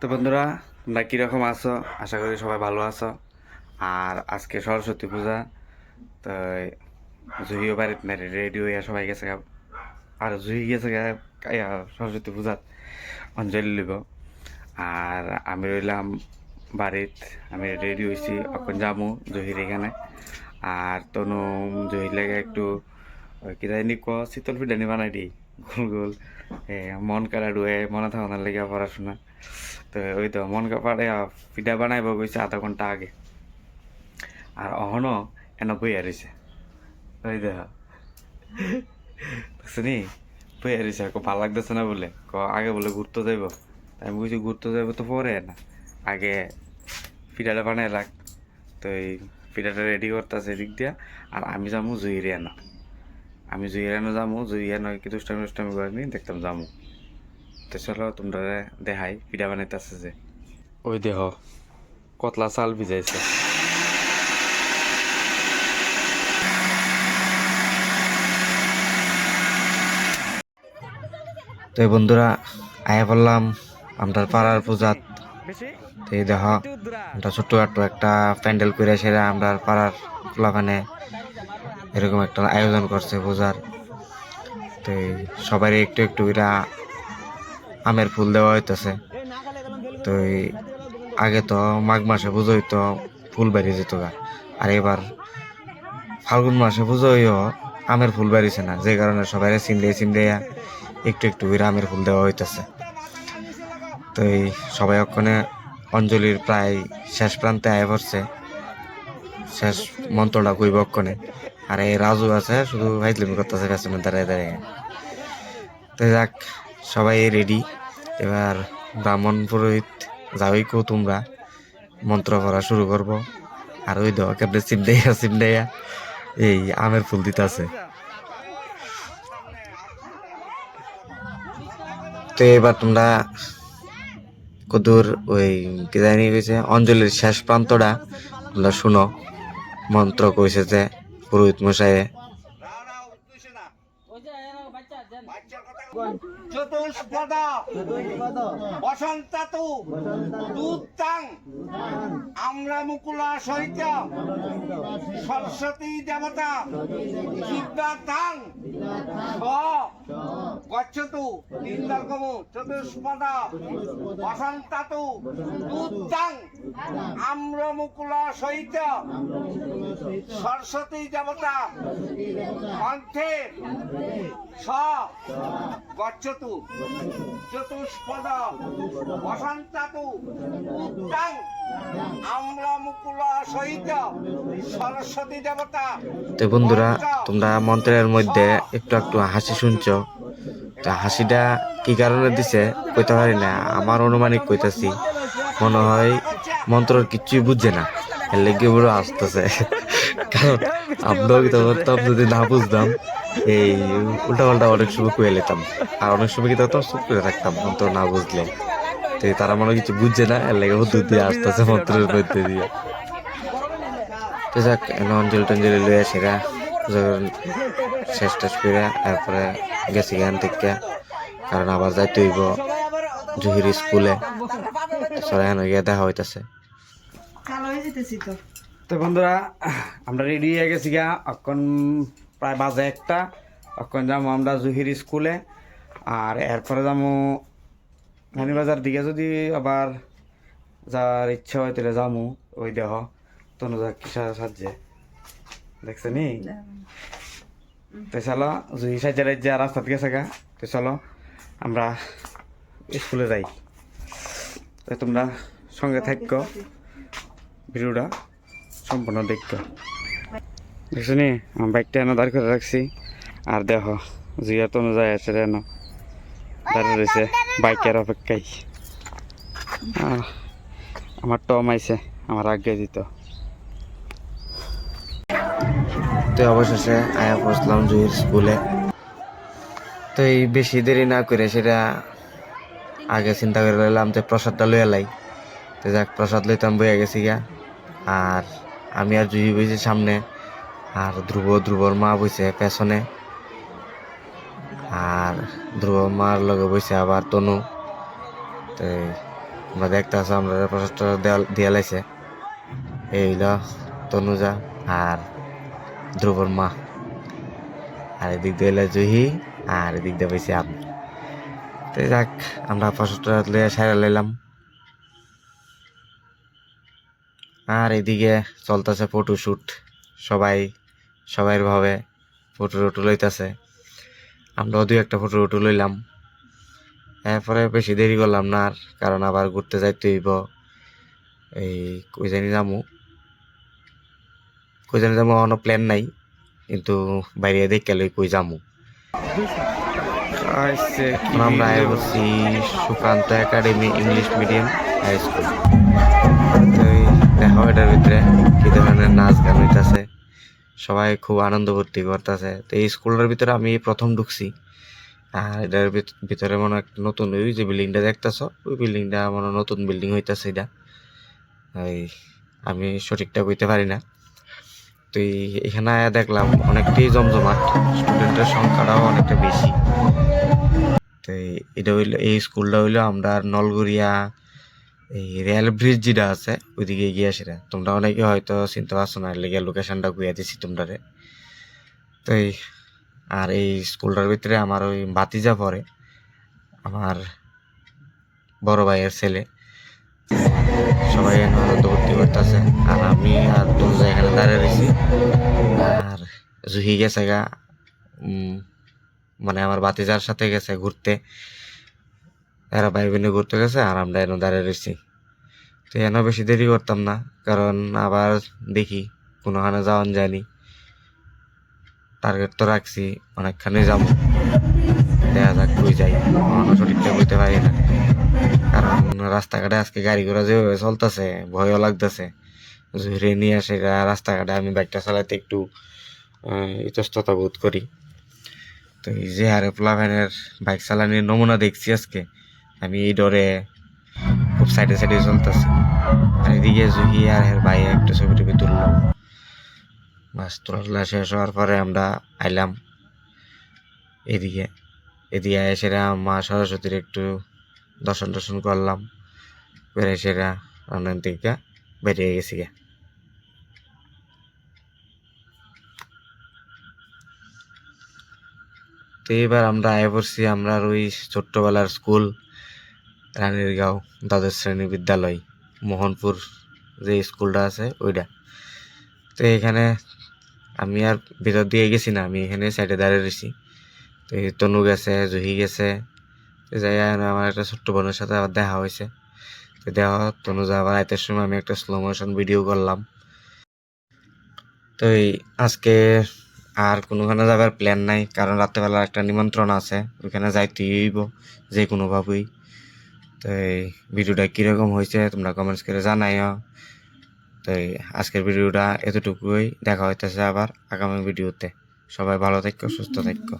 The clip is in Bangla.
তো বন্ধুরা, তোমরা কীরকম আছো? আশা করি সবাই ভালো আছো। আর আজকে সরস্বতী পূজা, তো জুহিও বাড়িতে না, রেডি হইয়া সবাই গেছে আর জুহি গেছে সরস্বতী পূজাত অঞ্জলি লিব। আর আমি রইলাম বাড়িত, আমি রেডি হয়েছি, এখন যাবো জহির এখানে। আর তনু জহির লেগে একটু কি জানি শীতল পিঠানি বানাই দিই গোল গোল, মন কাড়া ডুয়ে মনে থাকার লেগে পড়াশোনা। তো ওই তো মন কাপড়ে পিঠা বানাইব গেছে আধা ঘন্টা আগে, আর অহনো এনে বইয়া রয়েছে। ওই দেখ শুনি বইয়া রয়েছে, ভালো লাগতেছে না বলে আগে বলে ঘুরতে যাইব। তাই আমি বলছি ঘুরতে যাইব তো পরে না, আগে পিঠাটা বানাই রাখ। তো এই পিঠাটা রেডি করতেছে এদিক দিয়া। আর আমি যাবো জুইরিয়ানো, আমি জুইরিয়ানো যাবো, জুইরিয়ানো কি দুষ্টামি টুষ্টামি করেনি দেখতাম যাবো। তো চলো তোমরা দেখাই পিঠা বানাইতেছে যে, ওই দেহ কতলা চাল ভিজাইছে। তো বন্ধুরা, আয়া বললাম আমরা পাড়ার পূজাত। তো এই দেখ আমরা ছোট্ট একটা প্যান্ডেল করে সেরা আমরা পাড়ার খোলাখানে এরকম একটা আয়োজন করছে পূজার। তো সবাই একটু একটু করে আমের ফুল দেওয়া হইতেছে। তো আগে তো মাঘ মাসে পুজো হইতো, ফুল বেরিয়ে যেত গা। আর এবার ফাল্গুন মাসে পুজো হইও আমের ফুল বেরিয়েছে না, যে কারণে সবাই চিমড়ে একটু একটু করে আমের ফুল দেওয়া হইতেছে। তো এই সবাই ওখানে অঞ্জলির প্রায় শেষ প্রান্তে আয় পড়ছে, শেষ মন্ত্রটা কইব ওখানে। আর এই রাজু আছে শুধু ভাইজলিমি করতেছে পেছনে দাঁড়ায় দাঁড়িয়ে। তো যাক, সবাই রেডি। এবার ব্রাহ্মণ পুরোহিত যাওই কো তোমরা মন্ত্র পড়া শুরু করবো। আর ওই দেওয়া কেমনে চিমড়াইয়া এই আমের ফুল দিতেছে। তো এবার তোমরা কদুর ওই কি জানি কইছে অঞ্জলির শেষ প্রান্তটা তোমরা শুনো। মন্ত্র কইছে যে পুরোহিত মশাইয়ে, চতুষ্পদা বসন্তাতু দুত্তাং আমরা মুকুলা সহিত সরস্বতী দেবতা সিদ্ধার্থাং গচ্ছতু তিনকম চতুষ্পদা বসন্তাতু দুত্তাং আমরা মুকুলা সহিত সরস্বতী দেবতা কণ্ঠে স গচ্ছতু চতুষ্পদ বসন্তাতু উত্তাং আমরা মুকুলা সহিত সরস্বতী দেবতা। তো বন্ধুরা, তোমরা মন্ত্রের মধ্যে একটু একটু হাসি শুনছো। তা হাসিটা কি কারণে দিছে কইতে পারি না, আমার অনুমানিক কইতাছি। মনে হয় মন্ত্রের কিচ্ছুই বুঝছে না, এর লেগে বড় আসতেছে। কারণ আমরাও কি করতাম যদি না বুঝতাম, এই উল্টা পাল্টা অনেক সময় কয়ে নিতাম। আর অনেক সময় কি করতাম চুপ করে থাকতাম মন্ত্র না বুঝলে। তো তারা মনে কিছু বুঝছে না, এর লেগে দুধ দিয়ে আসতেছে মন্ত্রের মধ্যে দিয়ে। তো যাক, অঞ্জলি টঞ্জলি লইয়া সেরা শেষ টেস করে তারপরে গেছি জ্ঞান থেকে, কারণ আবার যাইতে হইব জহির স্কুলে। সরাই গিয়ে দেখা হইতেছে। তো বন্ধুরা, আমরা রেডি হয়ে গেছি গা, এখন প্রায় বাজে একটা। এখন যাবো আমরা জহির স্কুলে। আর এরপরে যাবো বাজার দিকে, যদি আবার যার ইচ্ছা হয় তাহলে যাবো। ওই দেহ তনু যা কিসা সাজছে দেখছে নি। তো চলো, জুহি সাজা রাজ্যে রাস্তাত গেছে গা। তো চলো আমরা স্কুলে যাই। তো তোমরা সঙ্গে থাকো, ভিডিওটা সম্পূর্ণ দেখো। দেখছো নি আমার বাইকটা এনে দাঁড় করে রাখছি। আর দেখো জুইয়া তনু যায় আছে এন দাঁড়িয়ে রয়েছে বাইকের অপেক্ষায়। আমার টম আইছে আমার আগে দিত। তো অবশেষে আয়া পৌঁছলাম জুহির স্কুলে। তো এই বেশি দেরি না করে সেটা আগে চিন্তা করে নিলাম যে প্রসাদটা লইয়া লাই। তো যাক, প্রসাদ লইতাম বইয়া গেছি গা। আর আমি আর জুহি বইছি সামনে, আর ধ্রুবর মা বইছে পেছনে। আর ধ্রুব মার লগে বইছে আবার তনু। তো আমরা দেখতে আছো আমরা প্রচেষ্টা দেয়া লাইছে এই হইল তনুজা আর ধ্রুবর মা, আর এদিক দিয়ে হইলো জুহি, আর এদিক দিয়ে পাইছি আমি। তো যাক আমরা প্রচেষ্টা লিয়ে সারা লাইলাম। আর এদিকে চলতেছে ফটোশুট, সবাই ভাবে ফটো টুটো লইতেছে, আমরাও দুই একটা ফটো টুটো লইলাম। এরপরে বেশি দেরি করলাম না আর, কারণ আবার ঘুরতে যাইতে হইব। এই কই জানি যামু কোনো প্ল্যান নাই, কিন্তু বাইরে দেখে লই কই যামু। এখন আমরা আয় করছি Sukanta academy English medium high school. তো এই দেখো এটার ভিতরে কি ধরনের নাচ গান হইতাছে, সবাই খুব আনন্দ ভর্তি করতেছে। তো এই স্কুলটার ভিতরে আমি প্রথম ঢুকছি, আর এটার ভিতরে মনে হয় একটা নতুন ওই যে বিল্ডিংটা দেখতেছো, ওই বিল্ডিংটা মনে হয় নতুন বিল্ডিং হইতাছে। এটা এই আমি সঠিকটা কইতে পারি না। তো এখানে আয়া দেখলাম অনেকটাই জমজমাট, স্টুডেন্টের সংখ্যাটাও অনেকটা বেশি। তো এটা হইলো, এই স্কুলটা হইলো আমরা নলগড়িয়া এই রেল ব্রিজ যেটা আছে ওইদিকে গিয়ে সেটা তোমরা অনেকে হয়তো চিনতে পারছো না, লেগে লোকেশনটা গুইয়া দিছি তোমরা। তো আর এই স্কুলটার ভিতরে আমার ওই ভাতিজা পড়ে, আমার বড় ভাইয়ের ছেলে। সবাই আনন্দ ভর্তি করতেছে, আর আমি আর তুলজা এখানে দাঁড়িয়ে রয়েছি। আর জুহি গেছে গা, মানে আমার ভাতিজার সাথে গেছে ঘুরতে, এরা ভাই বোনে ঘুরতে গেছে, আর আমরা এনে দাঁড়িয়ে রয়েছি। তো এন বেশি দেরি করতাম না, কারণ আবার দেখি কোনোখানে যাওয়ান যায়নি। টার্গেট তো রাখছি অনেকখানি যাবো, দেখা যাক কই যাই, সঠিকটা বলতে পারি না। কারণ রাস্তাঘাটে আজকে গাড়ি ঘোড়া যেভাবে চলতেছে ভয়ও লাগতেছে, ঝুড়ে নিয়ে আসে রাস্তাঘাটে আমি বাইকটা চালাতে একটু ইতস্ততা বোধ করি। তো এই যে হারে প্লাভেনের বাইক চালানোর নমুনা দেখছি আজকে, আমি এই ডরে খুব সাইডে চলতেছি। আর এদিকে জুহি আর এর ভাই একটা ছবি টবি তুললো। বাস তোলা শেষ হওয়ার পরে আমরা আইলাম এদিকে এসে মা সরস্বতীর একটু দর্শন করলাম, বেড়ে সেরা রান্নার দিকে বেরিয়ে গেছি গে। তো এবার আমরা আয় পড়ছি আমরা ওই ছোট্টবেলার স্কুল রানীরগাঁও দ্বাদশ শ্রেণী বিদ্যালয় মোহনপুর যে স্কুলটা আছে ওইটা। তো এখানে আমি আর ভিতর দিয়ে গেছি না, আমি এখানে সাইডে দাঁড়িয়ে রয়েছি। তো এই তনু গেছে, জুহি গেছে, যাই আমার একটা ছোট্ট বোনের সাথে আবার দেখা হয়েছে। তো দেখা তনু আবার আইতের সময় আমি একটা স্লো মোশন ভিডিও করলাম। তো আজকে আর কোনোখানে যাবার প্ল্যান নাই, কারণ রাত্রেবেলা একটা নিমন্ত্রণ আছে, ওইখানে যাইতেই হইব যে কোনোভাবেই। তো এই ভিডিওটা কীরকম হয়েছে তোমরা কমেন্টস করে জানাইও। তো আজকের ভিডিওটা এতটুকুই, দেখা হইতেছে আবার আগামী ভিডিওতে। সবাই ভালো থাকো, সুস্থ থাকো।